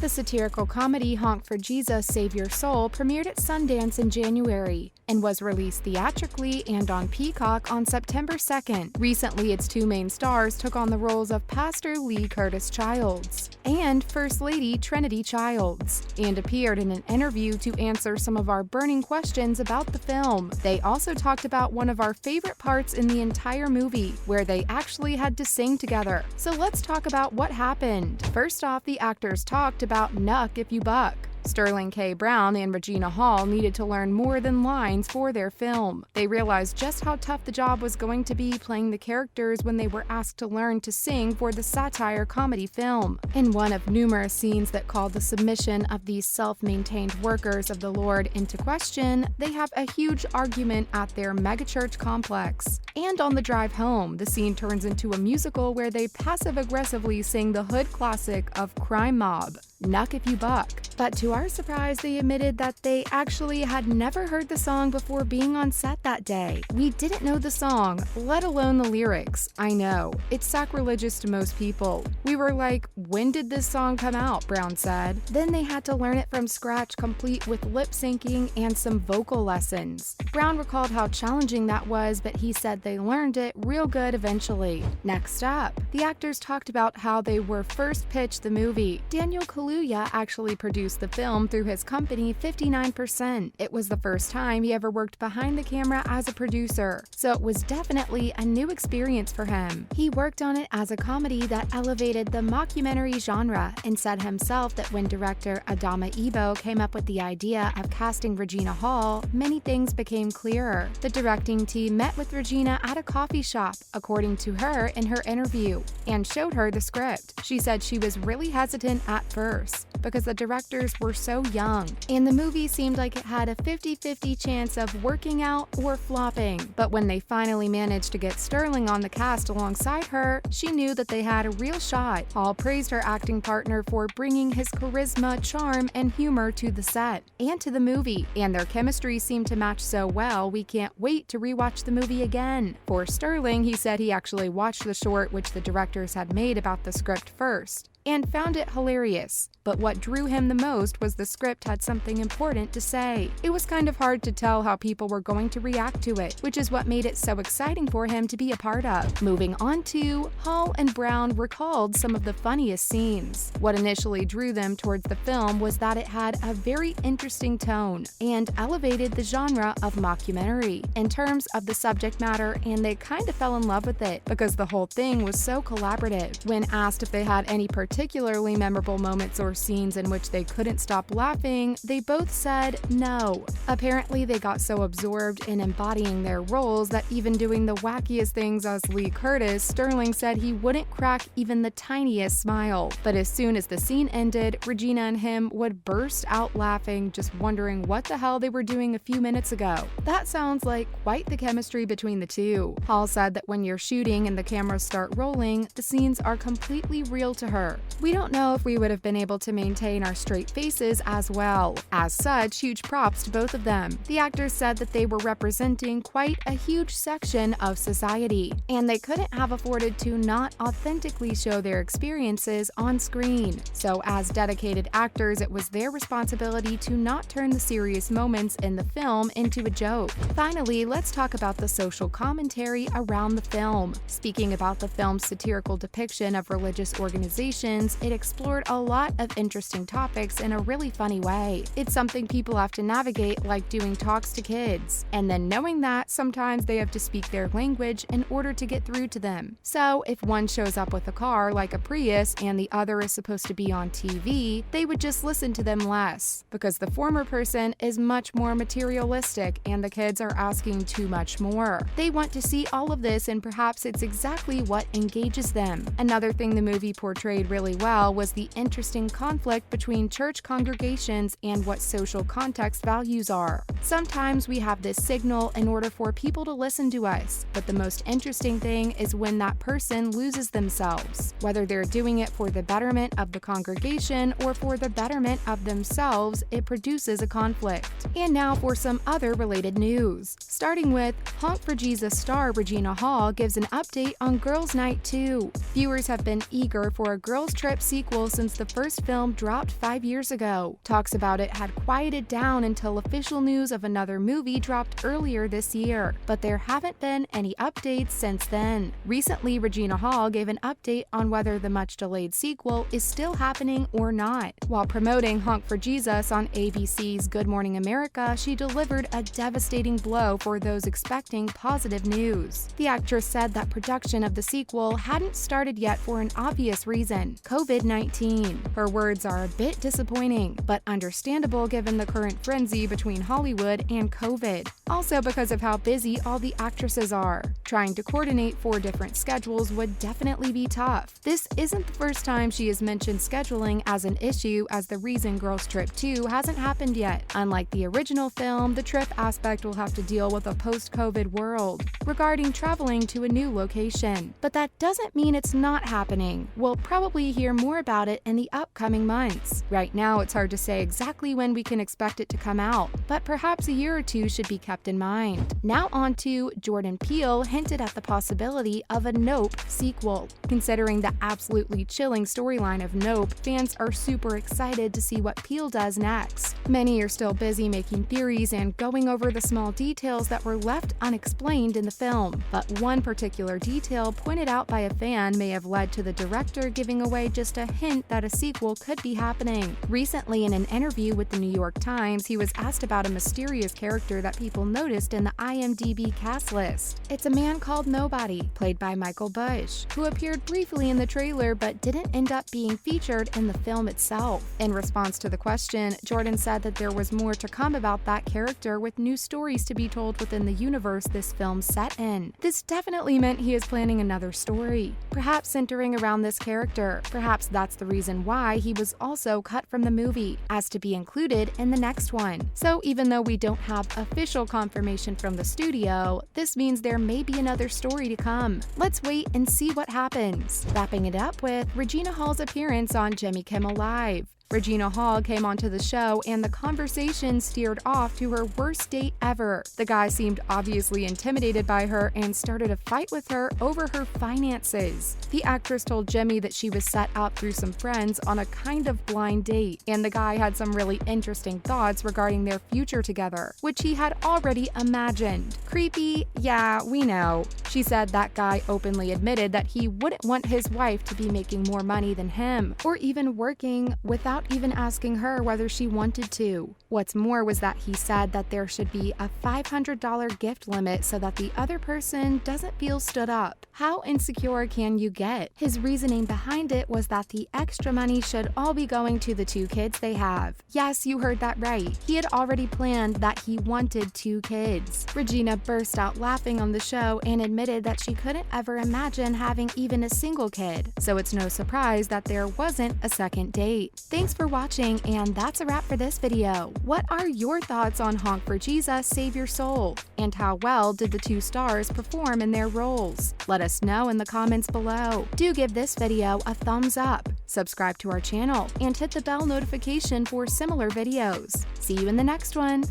The satirical comedy Honk for Jesus, Save Your Soul premiered at Sundance in January and was released theatrically and on Peacock on September 2nd. Recently, its two main stars took on the roles of Pastor Lee Curtis Childs and First Lady Trinitie Childs, and appeared in an interview to answer some of our burning questions about the film. They also talked about one of our favorite parts in the entire movie, where they actually had to sing together. So let's talk about what happened. First off, the actors talked about Knuck If You Buck. Sterling K. Brown and Regina Hall needed to learn more than lines for their film. They realized just how tough the job was going to be playing the characters when they were asked to learn to sing for the satire comedy film. In one of numerous scenes that called the submission of these self-maintained workers of the Lord into question, they have a huge argument at their megachurch complex. And on the drive home, the scene turns into a musical where they passive-aggressively sing the hood classic of Crime Mob, Knuck If You Buck. But to our surprise, they admitted that they actually had never heard the song before being on set that day. We didn't know the song, let alone the lyrics. I know, it's sacrilegious to most people. We were like, when did this song come out? Brown said. Then they had to learn it from scratch, complete with lip syncing and some vocal lessons. Brown recalled how challenging that was, but he said they learned it real good eventually. Next up, the actors talked about how they were first pitched the movie. Kaluuya actually produced the film through his company 59%. It was the first time he ever worked behind the camera as a producer, so it was definitely a new experience for him. He worked on it as a comedy that elevated the mockumentary genre, and said himself that when director Adamma and Adanne Ebo came up with the idea of casting Regina Hall, many things became clearer. The directing team met with Regina at a coffee shop, according to her in her interview, and showed her the script. She said she was really hesitant at first because the directors were so young, and the movie seemed like it had a 50-50 chance of working out or flopping. But when they finally managed to get Sterling on the cast alongside her, she knew that they had a real shot. Hall praised her acting partner for bringing his charisma, charm, and humor to the set and to the movie, and their chemistry seemed to match so well we can't wait to rewatch the movie again. For Sterling, he said he actually watched the short which the directors had made about the script first and found it hilarious. But what drew him the most was the script had something important to say. It was kind of hard to tell how people were going to react to it, which is what made it so exciting for him to be a part of. Moving on to, Hall and Brown recalled some of the funniest scenes. What initially drew them towards the film was that it had a very interesting tone and elevated the genre of mockumentary in terms of the subject matter, and they kind of fell in love with it because the whole thing was so collaborative. When asked if they had any particularly memorable moments or scenes in which they couldn't stop laughing, they both said no. Apparently, they got so absorbed in embodying their roles that even doing the wackiest things as Lee Curtis, Sterling said he wouldn't crack even the tiniest smile. But as soon as the scene ended, Regina and him would burst out laughing, just wondering what the hell they were doing a few minutes ago. That sounds like quite the chemistry between the two. Hall said that when you're shooting and the cameras start rolling, the scenes are completely real to her. We don't know if we would have been able to maintain our straight faces as well. As such, huge props to both of them. The actors said that they were representing quite a huge section of society, and they couldn't have afforded to not authentically show their experiences on screen. So as dedicated actors, it was their responsibility to not turn the serious moments in the film into a joke. Finally, let's talk about the social commentary around the film. Speaking about the film's satirical depiction of religious organizations, it explored a lot of interesting topics in a really funny way. It's something people have to navigate, like doing talks to kids, and then knowing that sometimes they have to speak their language in order to get through to them. So if one shows up with a car like a Prius and the other is supposed to be on TV, they would just listen to them less, because the former person is much more materialistic and the kids are asking too much more. They want to see all of this, and perhaps it's exactly what engages them. Another thing the movie portrayed really well was the interesting conflict between church congregations and what social context values are. Sometimes we have this signal in order for people to listen to us, but the most interesting thing is when that person loses themselves, whether they're doing it for the betterment of the congregation or for the betterment of themselves. It produces a conflict. And now for some other related news. Starting with, Honk for Jesus star Regina Hall gives an update on Girls' Night 2. Viewers have been eager for a girls' Girls Trip sequel since the first film dropped 5 years ago. Talks about it had quieted down until official news of another movie dropped earlier this year, but there haven't been any updates since then. Recently, Regina gave an update on whether the much-delayed sequel is still happening or not. While promoting Honk for Jesus on ABC's Good Morning America, she delivered a devastating blow for those expecting positive news. The actress said that production of the sequel hadn't started yet for an obvious reason: COVID-19. Her words are a bit disappointing, but understandable given the current frenzy between Hollywood and COVID. Also because of how busy all the actresses are. Trying to coordinate 4 different schedules would definitely be tough. This isn't the first time she has mentioned scheduling as an issue, as the reason Girls Trip 2 hasn't happened yet. Unlike the original film, the trip aspect will have to deal with a post-COVID world regarding traveling to a new location. But that doesn't mean it's not happening. We'll probably hear more about it in the upcoming months. Right now, it's hard to say exactly when we can expect it to come out, but perhaps a year or 2 should be kept in mind. Now on to Jordan Peele hinted at the possibility of a Nope sequel. Considering the absolutely chilling storyline of Nope, fans are super excited to see what Peele does next. Many are still busy making theories and going over the small details that were left unexplained in the film, but one particular detail pointed out by a fan may have led to the director giving away just a hint that a sequel could be happening. Recently, in an interview with the New York Times, he was asked about a mysterious character that people noticed in the IMDb cast list. It's a man called Nobody, played by Michael Bush, who appeared briefly in the trailer but didn't end up being featured in the film itself. In response to the question, Jordan said that there was more to come about that character, with new stories to be told within the universe this film's set in. This definitely meant he is planning another story, perhaps centering around this character. Perhaps that's the reason why he was also cut from the movie, as to be included in the next one. So even though we don't have official confirmation from the studio, this means there may be another story to come. Let's wait and see what happens. Wrapping it up with Regina Hall's appearance on Jimmy Kimmel Live. Regina Hall came onto the show and the conversation steered off to her worst date ever. The guy seemed obviously intimidated by her and started a fight with her over her finances. The actress told Jimmy that she was set up through some friends on a kind of blind date, and the guy had some really interesting thoughts regarding their future together, which he had already imagined. Creepy? Yeah, we know. She said that guy openly admitted that he wouldn't want his wife to be making more money than him, or even working without even asking her whether she wanted to. What's more was that he said that there should be a $500 gift limit so that the other person doesn't feel stood up. How insecure can you get? His reasoning behind it was that the extra money should all be going to the 2 kids they have. Yes, you heard that right. He had already planned that he wanted 2 kids. Regina burst out laughing on the show and admitted that she couldn't ever imagine having even a single kid, so it's no surprise that there wasn't a second date. Thanks for watching, and that's a wrap for this video. What are your thoughts on Honk for Jesus, Save Your Soul? And how well did the 2 stars perform in their roles? Let us know in the comments below. Do give this video a thumbs up, subscribe to our channel, and hit the bell notification for similar videos. See you in the next one.